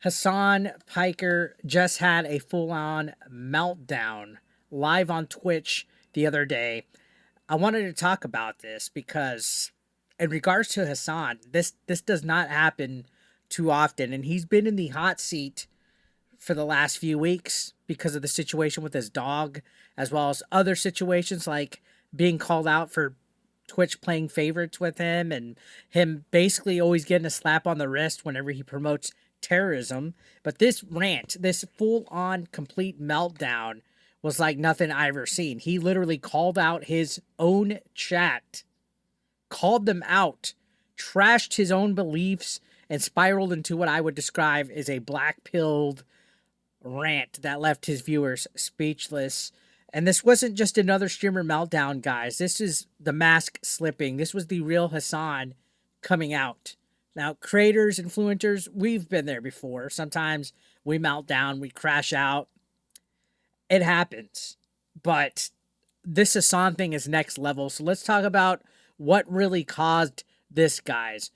Hasan Piker just had a full-on meltdown live on Twitch the other day. I wanted to talk about this because, in regards to Hasan, this does not happen too often, and he's been in the hot seat for the last few weeks because of the situation with his dog, as well as other situations like being called out for Twitch playing favorites with him and him basically always getting a slap on the wrist whenever he promotes terrorism. But this rant, this full on complete meltdown, was like nothing I ever seen. He literally called out his own chat, called them out, trashed his own beliefs, and spiraled into what I would describe as a black pilled rant that left his viewers speechless. And this wasn't just another streamer meltdown, guys. This is the mask slipping. This was the real Hasan coming out. Now, creators, influencers, we've been there before. Sometimes we melt down, we crash out. It happens. But this Hasan thing is next level. So let's talk about what really caused this, guys.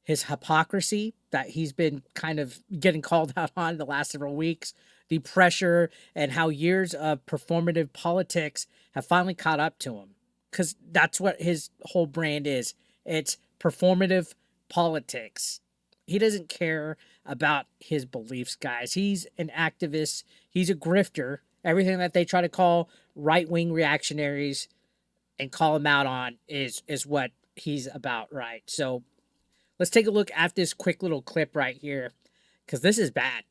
His hypocrisy that he's been kind of getting called out on the last several weeks, the pressure, and how years of performative politics have finally caught up to him. Because that's what his whole brand is. It's performative politics. He doesn't care about his beliefs, guys. He's an activist. He's a grifter. Everything that they try to call right-wing reactionaries and call him out on is what he's about, right? So let's take a look at this quick little clip right here, because this is bad.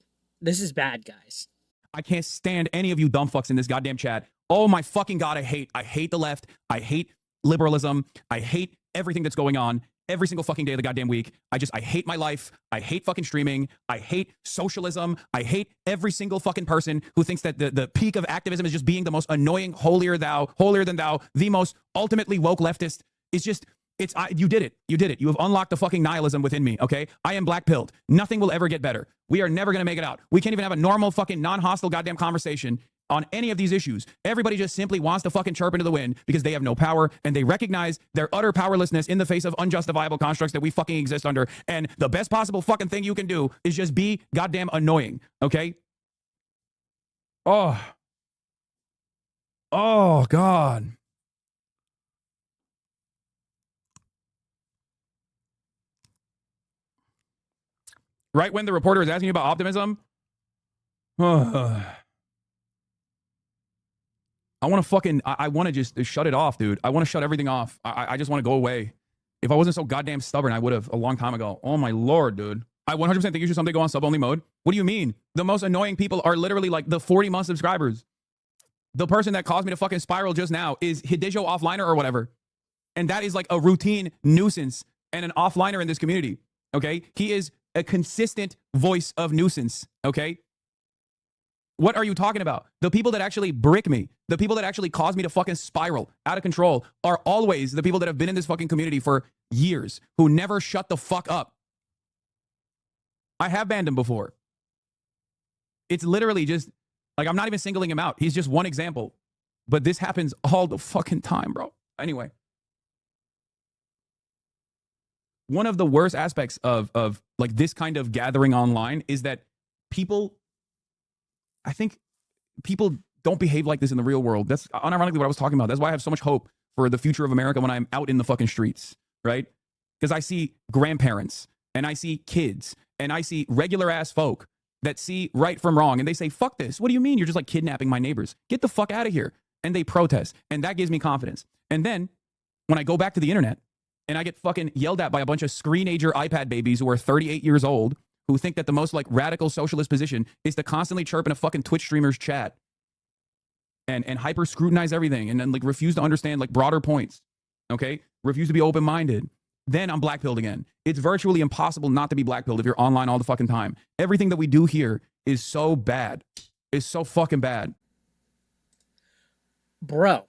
This is bad, guys. I can't stand any of you dumb fucks in this goddamn chat. Oh my fucking God, I hate the left. I hate liberalism. I hate everything that's going on every single fucking day of the goddamn week. I hate my life. I hate fucking streaming. I hate socialism. I hate every single fucking person who thinks that the peak of activism is just being the most annoying, holier than thou, the most ultimately woke leftist. You did it. You did it. You have unlocked the fucking nihilism within me, okay? I am black-pilled. Nothing will ever get better. We are never going to make it out. We can't even have a normal fucking non-hostile goddamn conversation on any of these issues. Everybody just simply wants to fucking chirp into the wind because they have no power and they recognize their utter powerlessness in the face of unjustifiable constructs that we fucking exist under. And the best possible fucking thing you can do is just be goddamn annoying, okay? Oh, God. Right when the reporter is asking you about optimism, I want to just shut it off, dude. I want to shut everything off. I just want to go away. If I wasn't so goddamn stubborn, I would have a long time ago. Oh my Lord, dude. I 100% think you should someday go on sub-only mode. What do you mean? The most annoying people are literally like the 40-month subscribers. The person that caused me to fucking spiral just now is Hidejo Offliner or whatever. And that is like a routine nuisance and an offliner in this community, okay? He is a consistent voice of nuisance, okay? What are you talking about? The people that actually brick me, the people that actually cause me to fucking spiral out of control are always the people that have been in this fucking community for years, who never shut the fuck up. I have banned him before. It's literally just, like, I'm not even singling him out. He's just one example. But this happens all the fucking time, bro. Anyway. One of the worst aspects of like this kind of gathering online is that I think people don't behave like this in the real world. That's unironically what I was talking about. That's why I have so much hope for the future of America when I'm out in the fucking streets, right? Because I see grandparents and I see kids and I see regular ass folk that see right from wrong and they say, fuck this. What do you mean? You're just like kidnapping my neighbors. Get the fuck out of here. And they protest. And that gives me confidence. And then when I go back to the internet, and I get fucking yelled at by a bunch of screenager iPad babies who are 38 years old, who think that the most like radical socialist position is to constantly chirp in a fucking Twitch streamer's chat and hyper scrutinize everything and then like refuse to understand like broader points, okay? Refuse to be open-minded. Then I'm black-pilled again. It's virtually impossible not to be black-pilled if you're online all the fucking time. Everything that we do here is so bad. It's so fucking bad. Bro,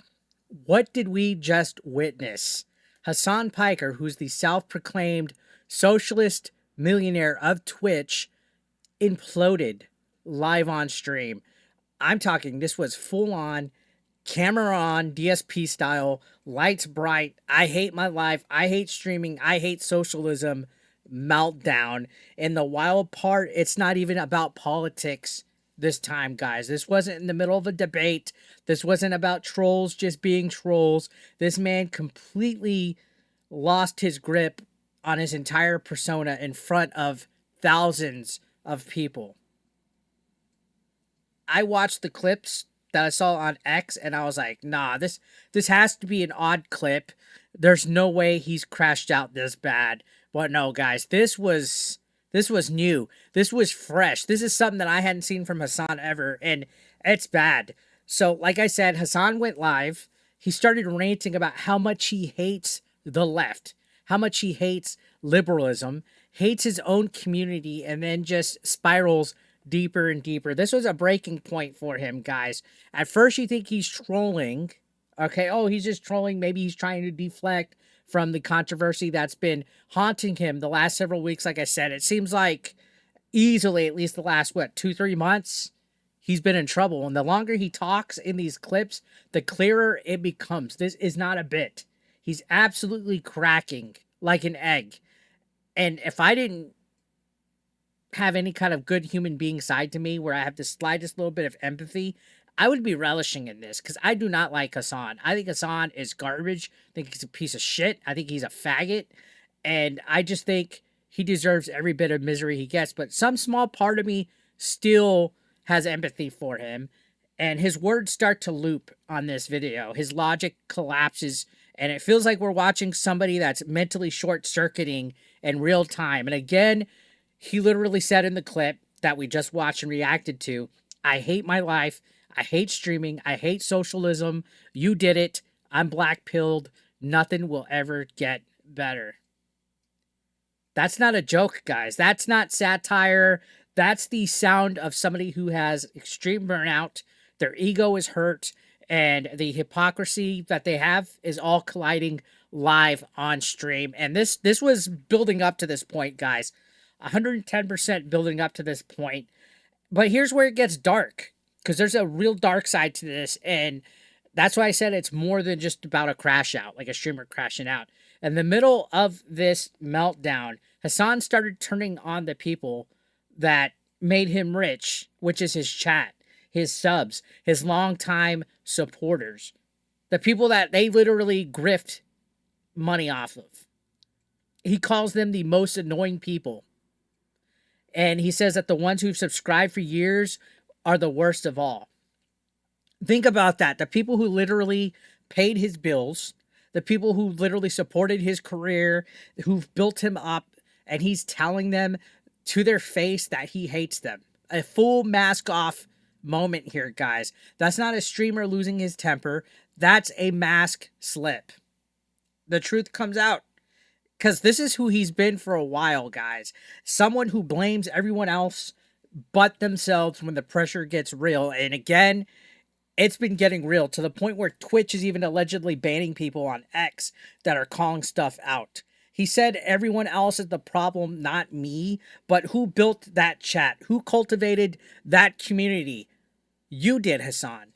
what did we just witness? Hasan Piker, who's the self-proclaimed socialist millionaire of Twitch, imploded live on stream. I'm talking, this was full-on, camera on, DSP style, lights bright, I hate my life, I hate streaming, I hate socialism, meltdown. And the wild part, it's not even about politics this time, guys. This wasn't in the middle of a debate. This wasn't about trolls just being trolls. This man completely lost his grip on his entire persona in front of thousands of people. I watched the clips that I saw on X and I was like, nah, this has to be an odd clip. There's no way he's crashed out this bad. But no, guys, this was new. This was fresh. This is something that I hadn't seen from Hasan ever, and it's bad. So, like I said, Hasan went live. He started ranting about how much he hates the left, how much he hates liberalism, hates his own community, and then just spirals deeper and deeper. This was a breaking point for him, guys. At first, you think he's trolling. Okay, oh, he's just trolling. Maybe he's trying to deflect from the controversy that's been haunting him the last several weeks. Like I said, it seems like easily at least the last, 2-3 months, he's been in trouble. And the longer he talks in these clips, the clearer it becomes. This is not a bit. He's absolutely cracking like an egg. And if I didn't have any kind of good human being side to me where I have the slightest little bit of empathy, I would be relishing in this because I do not like Hasan. I think Hasan is garbage. I think he's a piece of shit. I think he's a faggot. And I just think he deserves every bit of misery he gets. But some small part of me still has empathy for him. And his words start to loop on this video. His logic collapses. And it feels like we're watching somebody that's mentally short-circuiting in real time. And again, he literally said in the clip that we just watched and reacted to, I hate my life. I hate streaming. I hate socialism. You did it. I'm black-pilled. Nothing will ever get better. That's not a joke, guys. That's not satire. That's the sound of somebody who has extreme burnout. Their ego is hurt. And the hypocrisy that they have is all colliding live on stream. And this was building up to this point, guys. 110% building up to this point. But here's where it gets dark. Because there's a real dark side to this, and that's why I said it's more than just about a crash out, like a streamer crashing out. In the middle of this meltdown, Hasan started turning on the people that made him rich, which is his chat, his subs, his longtime supporters, the people that they literally grift money off of. He calls them the most annoying people. And he says that the ones who've subscribed for years are the worst of all. Think about that. The people who literally paid his bills, the people who literally supported his career, who've built him up, and he's telling them to their face that he hates them. A full mask off moment here, guys. That's not a streamer losing his temper. That's a mask slip. The truth comes out. Because this is who he's been for a while, guys. Someone who blames everyone else but themselves when the pressure gets real. And again, it's been getting real to the point where Twitch is even allegedly banning people on X that are calling stuff out. He said everyone else is the problem, not me. But who built that chat? Who cultivated that community? You did, Hasan.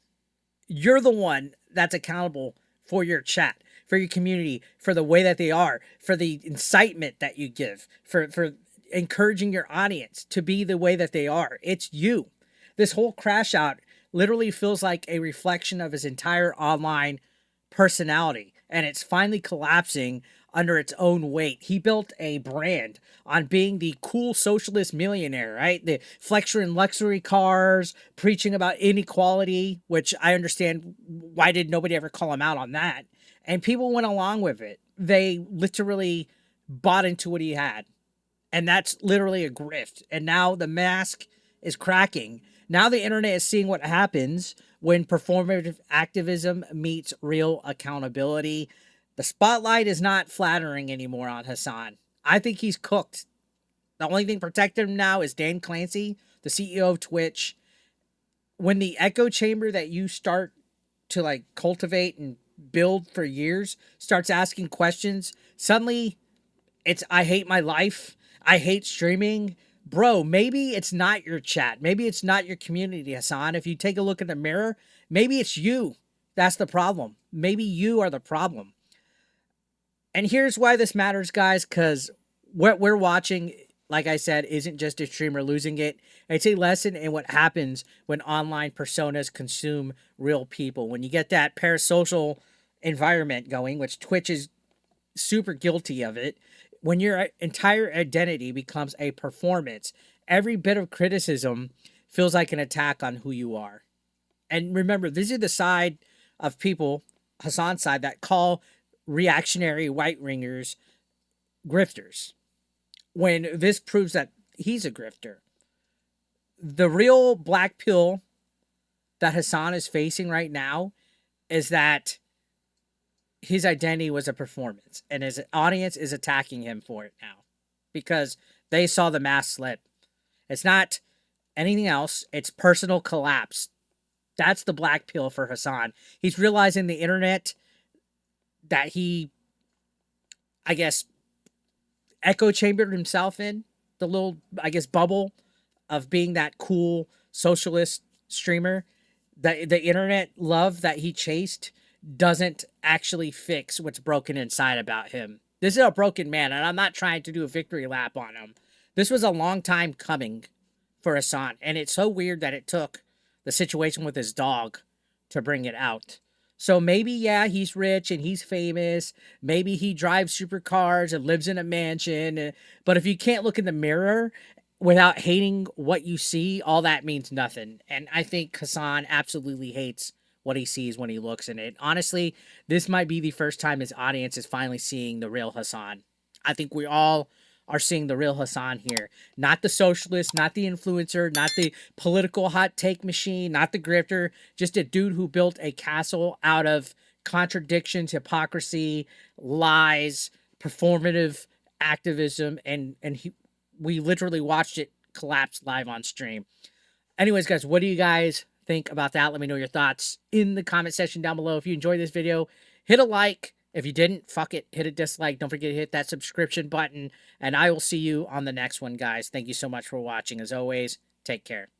You're the one that's accountable for your chat, for your community, for the way that they are, for the incitement that you give, for encouraging your audience to be the way that they are. It's you. This whole crash out literally feels like a reflection of his entire online personality, and it's finally collapsing under its own weight. He built a brand on being the cool socialist millionaire, right? The flexing luxury cars, preaching about inequality, which I understand why did nobody ever call him out on that? And people went along with it. They literally bought into what he had. And that's literally a grift. And now the mask is cracking. Now the internet is seeing what happens when performative activism meets real accountability. The spotlight is not flattering anymore on Hasan. I think he's cooked. The only thing protecting him now is Dan Clancy, the CEO of Twitch. When the echo chamber that you start to cultivate and build for years starts asking questions, suddenly it's I hate my life. I hate streaming. Bro, maybe it's not your chat. Maybe it's not your community, Hasan. If you take a look in the mirror, maybe it's you. That's the problem. Maybe you are the problem. And here's why this matters, guys, because what we're watching, like I said, isn't just a streamer losing it. It's a lesson in what happens when online personas consume real people. When you get that parasocial environment going, which Twitch is super guilty of it, when your entire identity becomes a performance, every bit of criticism feels like an attack on who you are. And remember, these are the side of people, Hasan's side, that call reactionary white ringers grifters, when this proves that he's a grifter. The real black pill that Hasan is facing right now is that his identity was a performance and his audience is attacking him for it now because they saw the mask slip. It's not anything else, it's personal collapse. That's the black pill for Hasan. He's realizing the internet that he, I guess, echo chambered himself in, the little, I guess, bubble of being that cool socialist streamer. The internet love that he chased doesn't actually fix what's broken inside about him. This is a broken man, and I'm not trying to do a victory lap on him. This was a long time coming for Hasan, and it's so weird that it took the situation with his dog to bring it out. So maybe, yeah, he's rich and he's famous. Maybe he drives supercars and lives in a mansion. But if you can't look in the mirror without hating what you see, all that means nothing. And I think Hasan absolutely hates what he sees when he looks in it. Honestly, this might be the first time his audience is finally seeing the real Hasan. I think we all are seeing the real Hasan here. Not the socialist, not the influencer, not the political hot take machine, not the grifter, just a dude who built a castle out of contradictions, hypocrisy, lies, performative activism, and we literally watched it collapse live on stream. Anyways, guys, what do you guys think about that? Let me know your thoughts in the comment section down below. If you enjoyed this video, hit a like. If you didn't, fuck it, hit a dislike. Don't forget to hit that subscription button, and I will see you on the next one, guys. Thank you so much for watching. As always, take care.